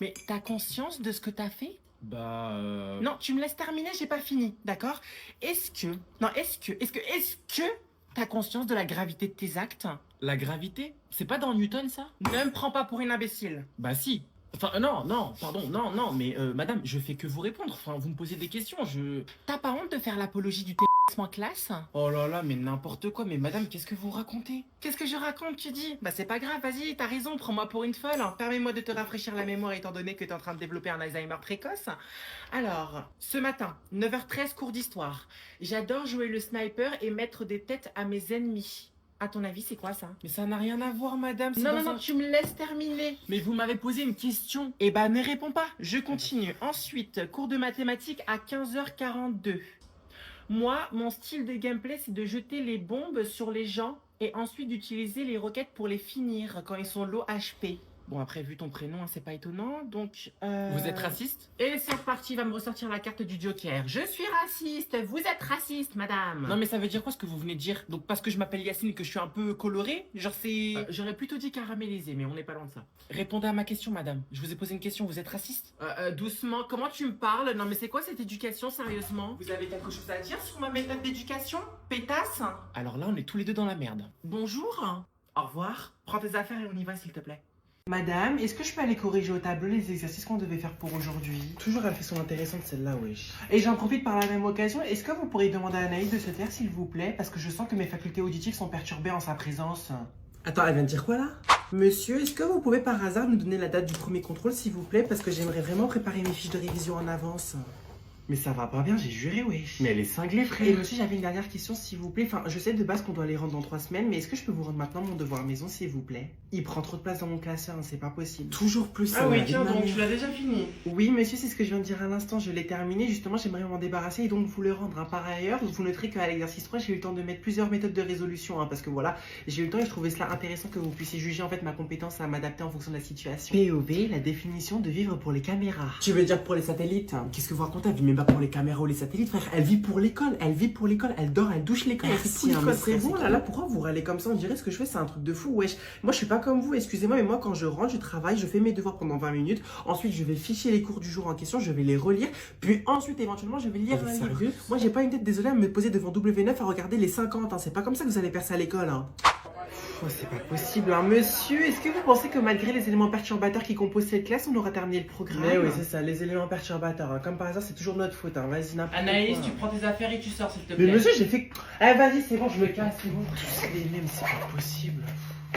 Mais t'as conscience de ce que t'as fait? Bah, Non, tu me laisses terminer, j'ai pas fini, d'accord? Est-ce que... Non, est-ce que t'as conscience de la gravité de tes actes? la gravité? C'est pas dans Newton, ça? Ne me prends pas pour une imbécile. Bah si. Enfin, non, pardon, non, mais madame, je fais que vous répondre. Enfin, vous me posez des questions, T'as pas honte de faire l'apologie du en classe? Oh là là, mais n'importe quoi. Mais madame, qu'est-ce que vous racontez? Qu'est-ce que je raconte, tu dis? Bah c'est pas grave, vas-y, t'as raison, prends-moi pour une folle. Permets-moi de te rafraîchir la mémoire étant donné que t'es en train de développer un Alzheimer précoce. Alors, ce matin, 9h13, cours d'histoire. J'adore jouer le sniper et mettre des têtes à mes ennemis. À ton avis, c'est quoi ça? Mais ça n'a rien à voir, madame. c'est Non, dans non, non, un- tu me laisses terminer. Mais vous m'avez posé une question. Eh bah ne réponds pas, je continue. Ensuite, cours de mathématiques à 15h42. Moi, mon style de gameplay, c'est de jeter les bombes sur les gens et ensuite d'utiliser les roquettes pour les finir quand ils sont low HP. Bon, après, vu ton prénom, hein, c'est pas étonnant, donc... Vous êtes raciste? Et c'est reparti, va me ressortir la carte du Joker. Je suis raciste, vous êtes raciste, madame. Non, mais ça veut dire quoi ce que vous venez de dire? Donc, parce que je m'appelle Yacine et que je suis un peu coloré? Genre, c'est. J'aurais plutôt dit caramélisé, mais on n'est pas loin de ça. Répondez à ma question, madame. Je vous ai posé une question. Vous êtes raciste? Doucement, comment tu me parles? Non mais c'est quoi cette éducation, sérieusement? Vous avez quelque chose à dire sur ma méthode d'éducation? Pétasse? Alors là, on est tous les deux dans la merde. Bonjour. Au revoir. Prends tes affaires et on y va, s'il te plaît. Madame, est-ce que je peux aller corriger au tableau les exercices qu'on devait faire pour aujourd'hui? Toujours, elle fait son intéressante, celle-là, wesh. Et j'en profite par la même occasion, est-ce que vous pourriez demander à Anaïs de se taire, s'il vous plaît? Parce que je sens que mes facultés auditives sont perturbées en sa présence. Attends, elle vient de dire quoi là? Monsieur, est-ce que vous pouvez par hasard nous donner la date du premier contrôle s'il vous plaît? Parce que j'aimerais vraiment préparer mes fiches de révision en avance. Mais ça va pas bien, j'ai juré, wesh. Mais elle est cinglée, frère. Et monsieur, j'avais une dernière question s'il vous plaît. Enfin, je sais de base qu'on doit les rendre dans 3 semaines, mais est-ce que je peux vous rendre maintenant mon devoir maison s'il vous plaît? Il prend trop de place dans mon classeur, hein, c'est pas possible. Toujours plus. Ah ça, oui, la vie tiens, de ma donc mère. tu l'as déjà fini. Oui, monsieur, c'est ce que je viens de dire à l'instant. Je l'ai terminé. Justement, j'aimerais m'en débarrasser et donc vous le rendre. Par ailleurs, vous noterez qu'à l'exercice 3, j'ai eu le temps de mettre plusieurs méthodes de résolution. Parce que voilà, j'ai eu le temps et je trouvais cela intéressant que vous puissiez juger en fait ma compétence à m'adapter en fonction de la situation. POV, la définition de vivre pour les caméras. Tu veux dire pour les satellites? Qu'est-ce que vous racontez? Elle vit même pas pour les caméras ou les satellites, frère. Elle vit pour l'école. Elle vit pour l'école. Elle dort, elle douche l'école. Elle fait tout Merci, hein, l'école. mais C'est c'est bon cool. là, pourquoi vous râlez comme ça? On dirait ce que je fais, c'est un truc de fou, wesh. Moi, je suis pas comme vous, excusez-moi, mais moi, quand je rentre, je travaille, je fais mes devoirs pendant 20 minutes. Ensuite, je vais ficher les cours du jour en question, je vais les relire. Puis ensuite, éventuellement, je vais lire un livre. Sérieux? Moi, j'ai pas une tête, désolé, à me poser devant W9 à regarder les 50. Hein. C'est pas comme ça que vous allez percer à l'école. Hein. Oh, c'est pas possible, hein. Monsieur, est-ce que vous pensez que malgré les éléments perturbateurs qui composent cette classe, on aura terminé le programme? Mais oui, c'est ça, les éléments perturbateurs. Hein. Comme par hasard, c'est toujours notre faute. Hein. Vas-y, n'importe Anaïs, quoi. tu prends tes affaires et tu sors, s'il te Mais plaît. monsieur, j'ai fait. Eh, vas-y, c'est bon, je me casse, c'est bon. Tous les mêmes, c'est pas possible.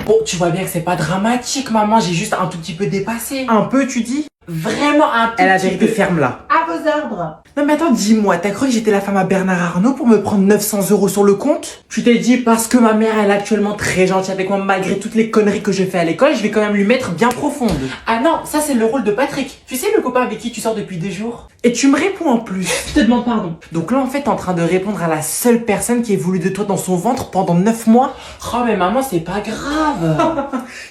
Bon, tu vois bien que c'est pas dramatique, maman, j'ai juste un tout petit peu dépassé. Un peu, tu dis? Vraiment un tout Elle a petit vérité peu. ferme là. À vos ordres. Non mais attends, dis-moi, t'as cru que j'étais la femme à Bernard Arnault pour me prendre 900 € sur le compte? Tu t'es dit parce que ma mère elle est actuellement très gentille avec moi malgré toutes les conneries que je fais à l'école, je vais quand même lui mettre bien profonde. Ah non, ça c'est le rôle de Patrick. Tu sais le copain avec qui tu sors depuis 2 jours? Et tu me réponds en plus. Je te demande pardon. Donc là en fait t'es en train de répondre à la seule personne qui ait voulu de toi dans son ventre pendant 9 mois. Oh mais maman c'est pas grave.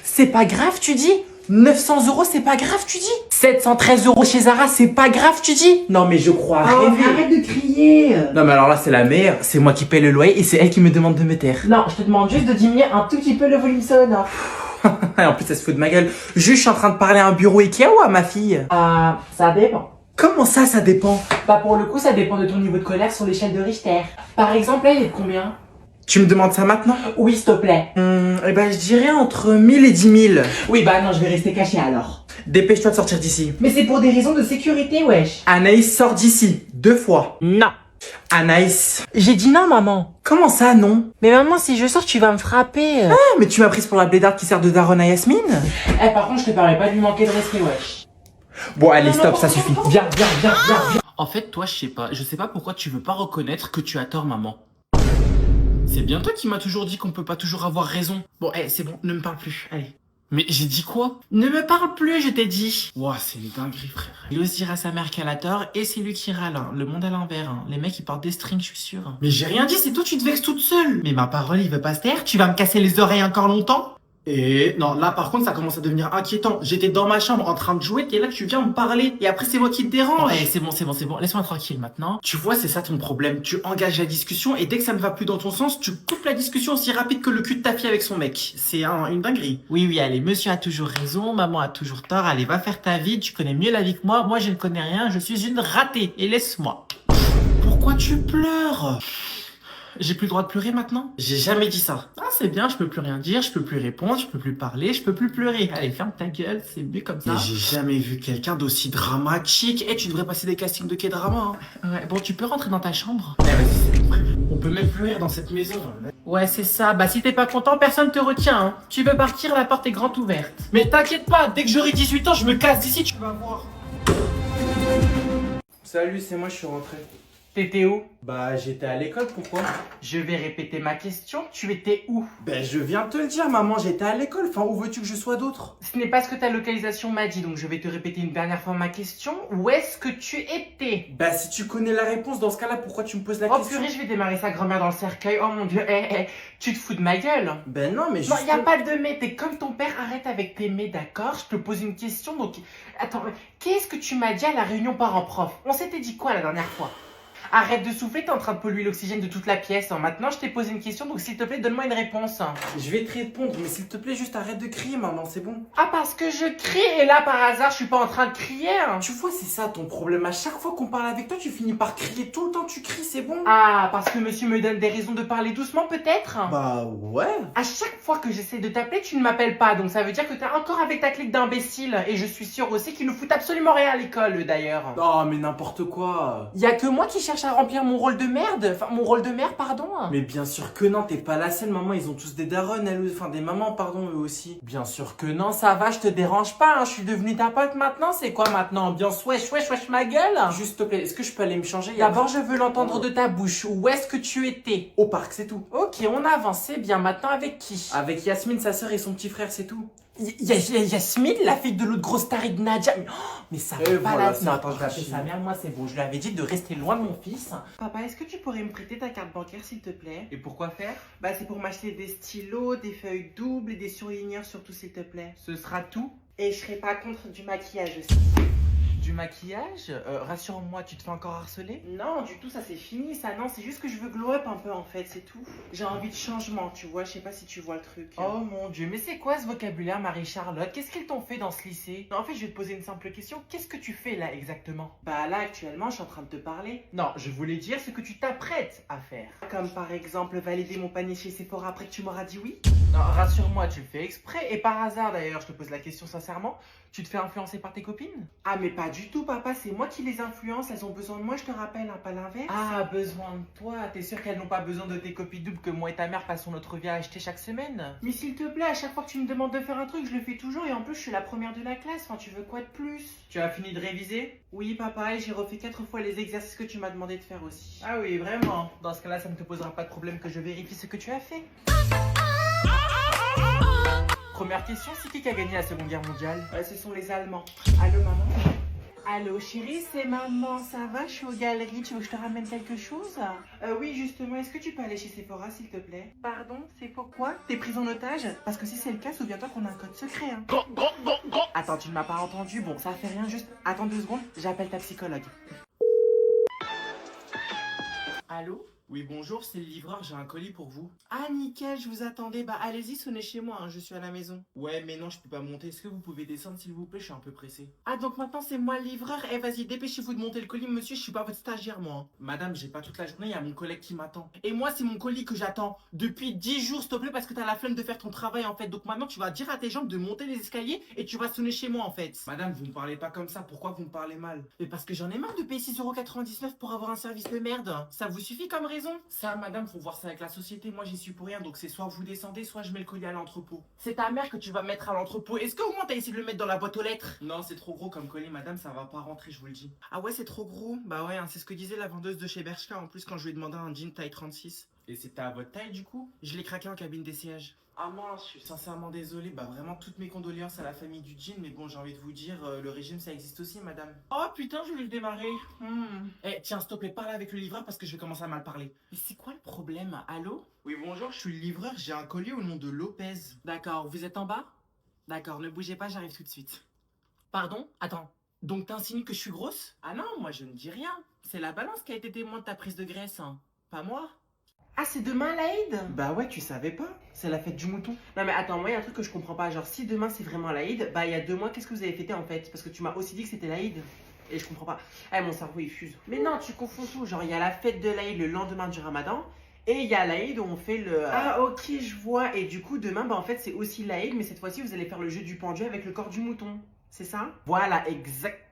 C'est pas grave tu dis? 900 € c'est pas grave tu dis? 713 € chez Zara c'est pas grave tu dis? Non mais je crois rêver. arrête de crier. Non mais alors là c'est la meilleure, c'est moi qui paye le loyer et c'est elle qui me demande de me taire. Non, je te demande juste de diminuer un tout petit peu le volume sonore. Et en plus elle se fout de ma gueule. Juste je suis en train de parler à un bureau Ikea ou à ma fille? Ça dépend. Comment ça dépend? Bah pour le coup ça dépend de ton niveau de colère sur l'échelle de Richter. Par exemple là il est de combien? Tu me demandes ça maintenant? Oui s'il te plaît. Eh ben je dirais entre 1000 et 10 000. Oui bah non je vais rester caché alors. Dépêche-toi de sortir d'ici. Mais c'est pour des raisons de sécurité wesh. Anaïs sort d'ici. 2 fois. Non. Anaïs. J'ai dit non maman. Comment ça non? Mais maman si je sors tu vas me frapper. Ah, mais tu m'as prise pour la blédarde qui sert de daronne à Yasmine? Eh par contre je te permets pas de lui manquer de respect wesh. Bon allez stop, ça suffit. Viens. En fait, toi, je sais pas pourquoi tu veux pas reconnaître que tu as tort, maman. C'est bien toi qui m'as toujours dit qu'on peut pas toujours avoir raison. Bon, c'est bon, ne me parle plus, allez. Mais j'ai dit quoi? Ne me parle plus, je t'ai dit. Ouah, c'est une dinguerie, frère. Il ose dire à sa mère qu'elle a tort et c'est lui qui râle. Hein. Le monde à l'envers. Hein. Les mecs ils portent des strings, je suis sûr. Mais j'ai rien dit, c'est toi tu te vexes toute seule. Mais ma parole, il veut pas se taire. Tu vas me casser les oreilles encore longtemps? Et non, là par contre ça commence à devenir inquiétant. J'étais dans ma chambre en train de jouer et là tu viens me parler et après c'est moi qui te dérange. Ouais, c'est bon, laisse-moi tranquille maintenant. Tu vois, c'est ça ton problème. Tu engages la discussion et dès que ça ne va plus dans ton sens, tu coupes la discussion aussi rapide que le cul de ta fille avec son mec. C'est une dinguerie. Oui, allez, monsieur a toujours raison, maman a toujours tort, allez, va faire ta vie, tu connais mieux la vie que moi je ne connais rien, je suis une ratée, et laisse-moi. Pourquoi tu pleures? J'ai plus le droit de pleurer maintenant? J'ai jamais dit ça. Ah, c'est bien, je peux plus rien dire, je peux plus répondre, je peux plus parler, je peux plus pleurer. Allez, ferme ta gueule, c'est mieux comme ça. Mais j'ai jamais vu quelqu'un d'aussi dramatique. Eh, tu devrais passer des castings de K-drama. Hein. Ouais, bon, tu peux rentrer dans ta chambre? Eh, vas-y, c'est bon. On peut même pleurer dans cette maison. Ouais, c'est ça, bah si t'es pas content, personne te retient, hein. Tu veux partir, la porte est grande ouverte. Mais t'inquiète pas, dès que j'aurai 18 ans, je me casse d'ici, tu vas voir. Salut, c'est moi, je suis rentré. T'étais où? Bah, j'étais à l'école, pourquoi? Je vais répéter ma question, tu étais où? Ben, je viens de te le dire, maman, j'étais à l'école. Enfin, où veux-tu que je sois d'autre? Ce n'est pas ce que ta localisation m'a dit, donc je vais te répéter une dernière fois ma question. Où est-ce que tu étais? Bah, si tu connais la réponse, dans ce cas-là, pourquoi tu me poses la Oh question? purée, je vais démarrer sa grand-mère dans le cercueil. Oh mon dieu, tu te fous de ma gueule? Ben non, mais Non, juste... y a pas de mais, t'es comme ton père, arrête avec tes mais, d'accord? Je te pose une question, donc... Attends, qu'est-ce que tu m'as dit à la réunion parents-prof? On s'était dit quoi la dernière fois? Arrête de souffler, t'es en train de polluer l'oxygène de toute la pièce. Maintenant, je t'ai posé une question, donc s'il te plaît, donne-moi une réponse. Je vais te répondre, mais s'il te plaît, juste arrête de crier, maman, c'est bon. Ah, parce que je crie, et là, par hasard, je suis pas en train de crier. Tu vois, c'est ça ton problème. À chaque fois qu'on parle avec toi, tu finis par crier. Tout le temps, tu cries, c'est bon. Ah, parce que monsieur me donne des raisons de parler doucement, peut-être? Bah ouais. À chaque fois que j'essaie de t'appeler, tu ne m'appelles pas, donc ça veut dire que t'es encore avec ta clique d'imbéciles. Et je suis sûre aussi qu'ils ne foutent absolument rien à l'école, eux, d'ailleurs. Non, mais n'importe quoi. Y a que moi qui cherche à remplir mon rôle de merde. Enfin, mon rôle de mère, pardon. Mais bien sûr que non, t'es pas la seule, maman. Ils ont tous des darons, elles, enfin des mamans, pardon, eux aussi. Bien sûr que non, ça va, je te dérange pas, hein. Je suis devenue ta pote maintenant. C'est quoi maintenant? Ambiance wesh, ma gueule. Juste, s'il te plaît, est-ce que je peux aller me changer? D'abord, je veux l'entendre de ta bouche. Où est-ce que tu étais? Au parc, c'est tout. Ok, on avance, c'est bien. Maintenant, avec qui? Avec Yasmine, sa sœur et son petit frère, c'est tout. Yasmine, la fille de l'autre grosse tarée de Nadia. Mais ça Et va pas voilà, la... c'est Non, un attends, je vais appeler petit. sa mère, moi c'est bon. Je lui avais dit de rester loin de mon fils. Papa, est-ce que tu pourrais me prêter ta carte bancaire s'il te plaît? Et pourquoi faire? Bah, c'est pour m'acheter des stylos, des feuilles doubles et des surligneurs surtout s'il te plaît. Ce sera tout? Et je serai pas contre du maquillage aussi. Du maquillage? Rassure-moi, tu te fais encore harceler? Non, du tout, ça c'est fini ça. Non, c'est juste que je veux glow up un peu en fait, c'est tout. J'ai envie de changement, tu vois. Je sais pas si tu vois le truc. Oh mon dieu, mais c'est quoi ce vocabulaire, Marie-Charlotte? Qu'est-ce qu'ils t'ont fait dans ce lycée? Non, en fait, je vais te poser une simple question. Qu'est-ce que tu fais là exactement? Bah là, actuellement, je suis en train de te parler. Non, je voulais dire ce que tu t'apprêtes à faire. Comme par exemple valider mon panier chez Sephora après que tu m'auras dit oui. Non, rassure-moi, tu le fais exprès. Et par hasard d'ailleurs, je te pose la question sincèrement, tu te fais influencer par tes copines? Ah mais pas du tout papa, c'est moi qui les influence, elles ont besoin de moi, je te rappelle, hein, pas l'inverse. Ah, besoin de toi. T'es sûr qu'elles n'ont pas besoin de tes copies doubles que moi et ta mère passons notre vie à acheter chaque semaine? Mais s'il te plaît, à chaque fois que tu me demandes de faire un truc, je le fais toujours et en plus je suis la première de la classe, enfin tu veux quoi de plus? Tu as fini de réviser? Oui papa, et j'ai refait 4 fois les exercices que tu m'as demandé de faire aussi. Ah oui, vraiment. Dans ce cas-là, ça ne te posera pas de problème que je vérifie ce que tu as fait. Première question, c'est qui a gagné la Seconde Guerre mondiale? Ce sont les Allemands. Allô maman? Allô chérie, c'est maman, ça va? Je suis aux galeries, tu veux que je te ramène quelque chose? Oui justement, est-ce que tu peux aller chez Sephora s'il te plaît? Pardon, c'est pourquoi? T'es prise en otage? Parce que si c'est le cas, souviens-toi qu'on a un code secret hein. Attends, tu ne m'as pas entendu? Bon, ça fait rien, juste attends 2 secondes, j'appelle ta psychologue. Allô? Oui, bonjour, c'est le livreur, j'ai un colis pour vous. Ah nickel, je vous attendais, bah allez-y, sonnez chez moi, hein, je suis à la maison. Ouais, mais non, je peux pas monter. Est-ce que vous pouvez descendre, s'il vous plaît? Je suis un peu pressé. Ah donc maintenant c'est moi le livreur, eh vas-y dépêchez-vous de monter le colis monsieur, je suis pas votre stagiaire moi. Hein. Madame, j'ai pas toute la journée, il y a mon collègue qui m'attend. Et moi c'est mon colis que j'attends depuis 10 jours s'il te plaît parce que t'as la flemme de faire ton travail en fait. Donc maintenant tu vas dire à tes jambes de monter les escaliers et tu vas sonner chez moi en fait. Madame, vous me parlez pas comme ça, pourquoi vous me parlez mal? Mais parce que j'en ai marre de payer 6,99€ pour avoir un service de merde. Ça vous suffit comme raison? Ça, madame, faut voir ça avec la société. Moi, j'y suis pour rien, donc c'est soit vous descendez, soit je mets le colis à l'entrepôt. C'est ta mère que tu vas mettre à l'entrepôt. Est-ce qu'au moins t'as essayé de le mettre dans la boîte aux lettres? Non, c'est trop gros comme colis, madame, ça va pas rentrer, je vous le dis. Ah ouais, c'est trop gros? Bah ouais, hein, c'est ce que disait la vendeuse de chez Bershka en plus quand je lui ai demandé un jean taille 36. Et c'était à votre taille, du coup? Je l'ai craqué en cabine d'essayage. Ah mince, je suis sincèrement désolé. Bah vraiment toutes mes condoléances à la famille du djinn, mais bon, j'ai envie de vous dire, le régime ça existe aussi, madame. Oh putain, je voulais le démarrer. Eh, tiens, stop et parle avec le livreur parce que je vais commencer à mal parler. Mais c'est quoi le problème? Allô? Oui, bonjour, je suis le livreur, j'ai un colis au nom de Lopez. D'accord, vous êtes en bas? D'accord, ne bougez pas, j'arrive tout de suite. Pardon? Attends. Donc t'insinues que je suis grosse? Ah non, moi je ne dis rien. C'est la balance qui a été témoin de ta prise de graisse, hein. Pas moi. Ah, c'est demain l'Aïd? Bah ouais, tu savais pas? C'est la fête du mouton. Non mais attends, moi il y a un truc que je comprends pas. Genre si demain c'est vraiment l'Aïd, bah il y a 2 mois, qu'est-ce que vous avez fêté en fait? Parce que tu m'as aussi dit que c'était l'Aïd. Et je comprends pas. Ah, mon cerveau il fuse. Mais non, tu confonds tout. Genre il y a la fête de l'Aïd le lendemain du Ramadan. Et il y a l'Aïd où on fait le... Ah ok, je vois. Et du coup, demain, bah en fait, c'est aussi l'Aïd, mais cette fois-ci, vous allez faire le jeu du pendu avec le corps du mouton. C'est ça? Voilà, exact.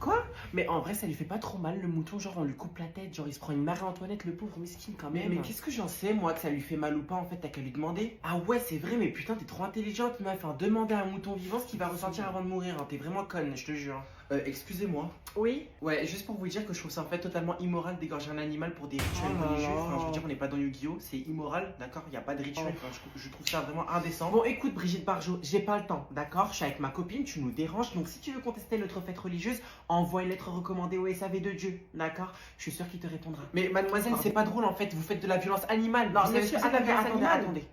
Quoi? Mais en vrai, ça lui fait pas trop mal le mouton. Genre, on lui coupe la tête. Genre, il se prend une Marie-Antoinette, le pauvre miskin quand même. Mais qu'est-ce que j'en sais, moi, que ça lui fait mal ou pas, en fait, t'as qu'à lui demander. Ah ouais, c'est vrai, mais putain, t'es trop intelligente, meuf. Hein. Demander à un mouton vivant ce qu'il va ressentir avant de mourir. Hein. T'es vraiment conne, je te jure. Excusez-moi. Oui? Ouais, juste pour vous dire que je trouve ça en fait totalement immoral d'égorger un animal pour des rituels Oh là religieux. là. Enfin, je veux dire, on n'est pas dans Yu-Gi-Oh! C'est immoral, d'accord? Il n'y a pas de rituel. Oh. Enfin, je trouve ça vraiment indécent. Bon, écoute, Brigitte Barjot, j'ai pas le temps, d'accord? Je suis avec ma copine, tu nous déranges. Donc, si tu veux contester notre fête religieuse, envoie une lettre recommandée au SAV de Dieu, d'accord? Je suis sûre qu'il te répondra. Mais mademoiselle, Pardon. c'est pas drôle en fait. Vous faites de la violence animale. Non, Vous savez monsieur, ce que c'est de la attendez, violence attendez, animale? attendez.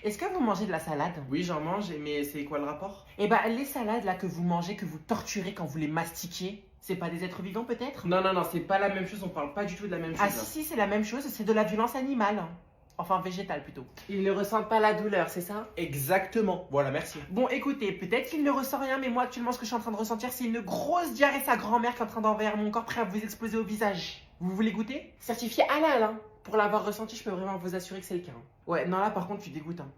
Est-ce que vous mangez de la salade? Oui, j'en mange, mais c'est quoi le rapport? Eh ben, les salades là que vous mangez, que vous torturez quand vous les mastiquez, c'est pas des êtres vivants peut-être? Non, c'est pas la même chose. On parle pas du tout de la même chose. Ah si, c'est la même chose, c'est de la violence animale. Enfin, végétale plutôt. Ils ne ressentent pas la douleur, c'est ça? Exactement. Voilà, merci. Bon, écoutez, peut-être qu'il ne ressent rien, mais moi, actuellement, ce que je suis en train de ressentir, c'est une grosse diarrhée sa grand-mère qui est en train d'envahir mon corps, prêt à vous exploser au visage. Vous voulez goûter? Certifié halal, hein. Pour l'avoir ressenti, je peux vraiment vous assurer que c'est le cas. Hein. Ouais, non, là par contre, tu dégoûtes. Hein.